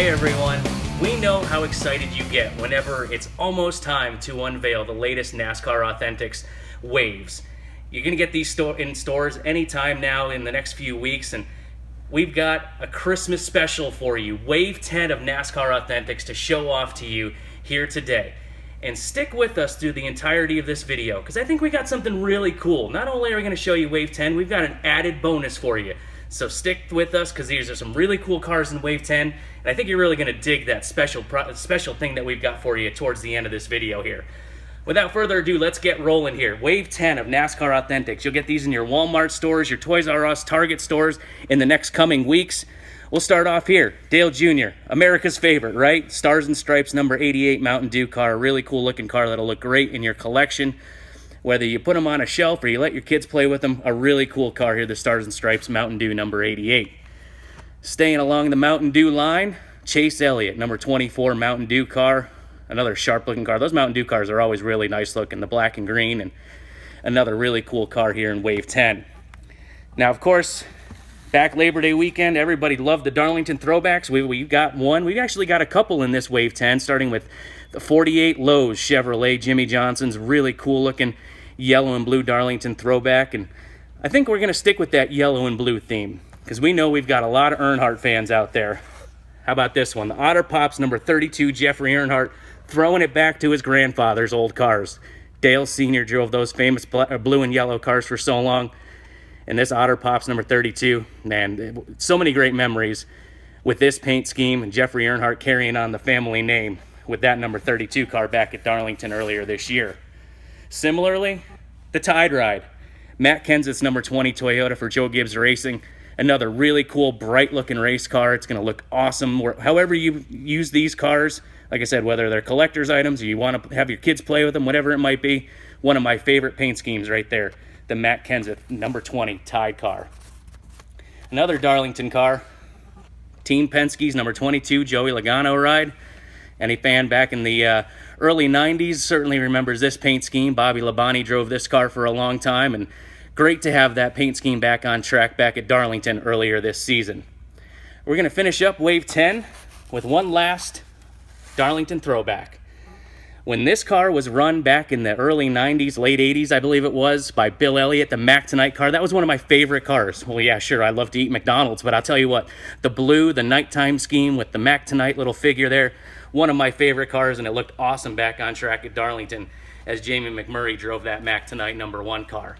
Hey everyone, we know how excited you get whenever it's almost time to unveil the latest NASCAR Authentics waves. You're going to get these in stores anytime now in the next few weeks, and we've got a Christmas special for you, Wave 10 of NASCAR Authentics, to show off to you here today. And stick with us through the entirety of this video, because I think we got something really cool. Not only are we going to show you Wave 10, we've got an added bonus for you. So stick with us, because these are some really cool cars in Wave 10, and I think you're really going to dig that special thing that we've got for you towards the end of this video here. Without further ado, let's get rolling here. Wave 10 of NASCAR Authentics. You'll get these in your Walmart stores, your Toys R Us, Target stores in the next coming weeks. We'll start off here. Dale Jr., America's favorite, right? Stars and Stripes number 88 Mountain Dew car. A really cool looking car that'll look great in your collection. Whether you put them on a shelf or you let your kids play with them, a really cool car here, the Stars and Stripes Mountain Dew number 88. Staying along the Mountain Dew line, Chase Elliott, number 24 Mountain Dew car. Another sharp looking car. Those Mountain Dew cars are always really nice looking, the black and green, and another really cool car here in Wave 10. Now, of course, back Labor Day weekend, everybody loved the Darlington throwbacks. We got one. We actually got a couple in this Wave 10, starting with the 48 Lowe's Chevrolet Jimmy Johnson's really cool looking yellow and blue Darlington throwback. And I think we're going to stick with that yellow and blue theme, because we know we've got a lot of Earnhardt fans out there. How about this one? The Otter Pops number 32 Jeffrey Earnhardt, throwing it back to his grandfather's old cars. Dale Sr. drove those famous blue and yellow cars for so long. And this Otter Pops number 32, man, so many great memories with this paint scheme, and Jeffrey Earnhardt carrying on the family name with that number 32 car back at Darlington earlier this year. Similarly, the Tide Ride. Matt Kenseth's number 20 Toyota for Joe Gibbs Racing. Another really cool, bright-looking race car. It's going to look awesome. However you use these cars, like I said, whether they're collector's items or you want to have your kids play with them, whatever it might be, one of my favorite paint schemes right there, the Matt Kenseth number 20 Tide car. Another Darlington car, Team Penske's number 22 Joey Logano ride. Any fan back in the early 90s certainly remembers this paint scheme. Bobby Labonte drove this car for a long time, and great to have that paint scheme back on track back at Darlington earlier this season. We're going to finish up Wave 10 with one last Darlington throwback. When this car was run back in the early 90s, late 80s, I believe it was, by Bill Elliott, the Mac Tonight car, that was one of my favorite cars. Well, yeah, sure, I love to eat McDonald's, but I'll tell you what, the blue, the nighttime scheme with the Mac Tonight little figure there, one of my favorite cars, and it looked awesome back on track at Darlington as Jamie McMurray drove that Mac Tonight number 1 car.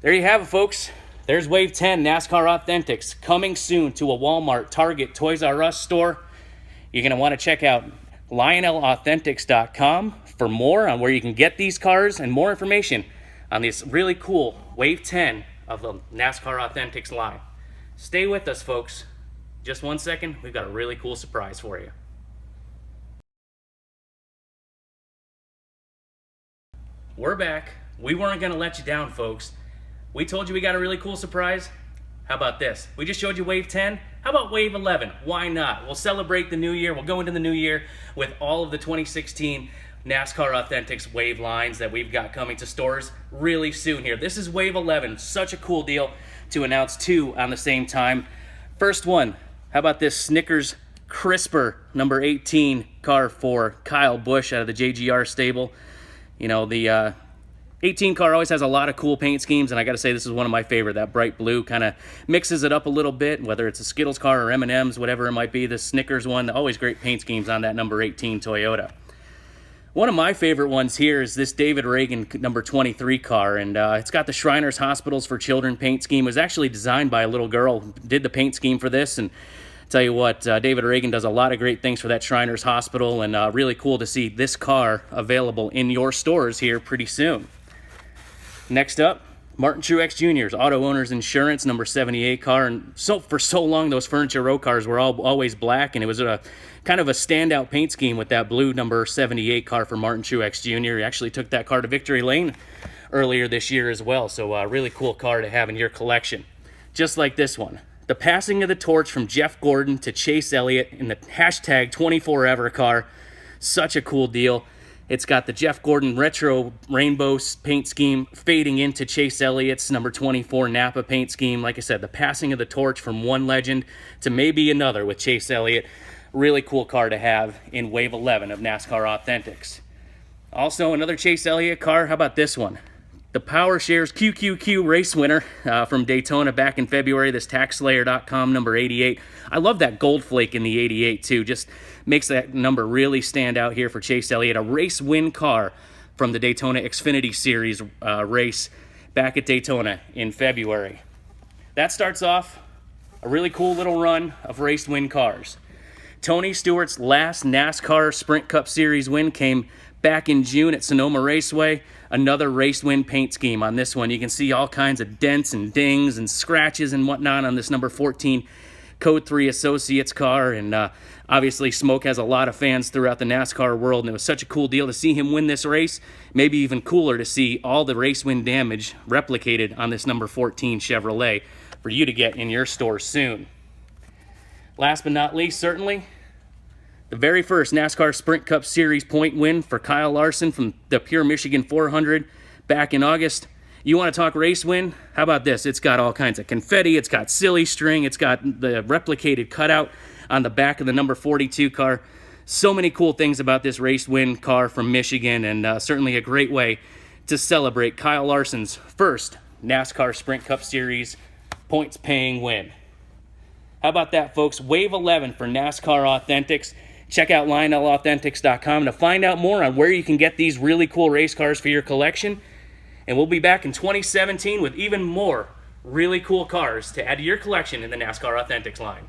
There you have it, folks. There's Wave 10 NASCAR Authentics, coming soon to a Walmart, Target, Toys R Us store. You're going to want to check out LionelAuthentics.com for more on where you can get these cars and more information on this really cool Wave 10 of the NASCAR Authentics line. Stay with us, folks. Just one second, we've got a really cool surprise for you. We're back. We weren't going to let you down, folks. We told you we got a really cool surprise. How about this? We just showed you Wave 10. How about Wave 11? Why not? We'll celebrate the new year. We'll go into the new year with all of the 2016 NASCAR Authentics Wave lines that we've got coming to stores really soon here. This is Wave 11. Such a cool deal to announce 2 on the same time. First one, how about this Snickers Crisper number 18 car for Kyle Busch out of the JGR stable. You know, the 18 car always has a lot of cool paint schemes, and I got to say this is one of my favorite. That bright blue kind of mixes it up a little bit, whether it's a Skittles car or M&M's, whatever it might be. The Snickers one, always great paint schemes on that number 18 Toyota. One of my favorite ones here is this David Reagan number 23 car, and it's got the Shriners Hospitals for Children paint scheme. It was actually designed by a little girl who did the paint scheme for this, and tell you what, David Reagan does a lot of great things for that Shriners Hospital, and really cool to see this car available in your stores here pretty soon. Next up, Martin Truex Jr.'s Auto Owners Insurance number 78 car, and for so long those Furniture Row cars were always black, and it was a kind of a standout paint scheme with that blue number 78 car for Martin Truex Jr. He actually took that car to Victory Lane earlier this year as well, so a really cool car to have in your collection. Just like this one, the passing of the torch from Jeff Gordon to Chase Elliott in the hashtag 24ever car. Such a cool deal. It's got the Jeff Gordon retro rainbow paint scheme fading into Chase Elliott's number 24 Napa paint scheme. Like I said, the passing of the torch from one legend to maybe another with Chase Elliott. Really cool car to have in Wave 11 of NASCAR Authentics. Also, another Chase Elliott car. How about this one? The Power Shares QQQ race winner from Daytona back in February, this TaxSlayer.com number 88. I love that gold flake in the 88 too. Just makes that number really stand out here for Chase Elliott. A race win car from the Daytona Xfinity Series race back at Daytona in February. That starts off a really cool little run of race win cars. Tony Stewart's last NASCAR Sprint Cup Series win came back in June at Sonoma Raceway. Another race win paint scheme on this one. You can see all kinds of dents and dings and scratches and whatnot on this number 14 Code 3 Associates car. And obviously Smoke has a lot of fans throughout the NASCAR world, and it was such a cool deal to see him win this race. Maybe even cooler to see all the race win damage replicated on this number 14 Chevrolet for you to get in your store soon. Last but not least, certainly, the very first NASCAR Sprint Cup Series point win for Kyle Larson from the Pure Michigan 400 back in August. You want to talk race win? How about this? It's got all kinds of confetti. It's got silly string. It's got the replicated cutout on the back of the number 42 car. So many cool things about this race win car from Michigan, and certainly a great way to celebrate Kyle Larson's first NASCAR Sprint Cup Series points-paying win. How about that, folks? Wave 11 for NASCAR Authentics. Check out LionelAuthentics.com to find out more on where you can get these really cool race cars for your collection. And we'll be back in 2017 with even more really cool cars to add to your collection in the NASCAR Authentics line.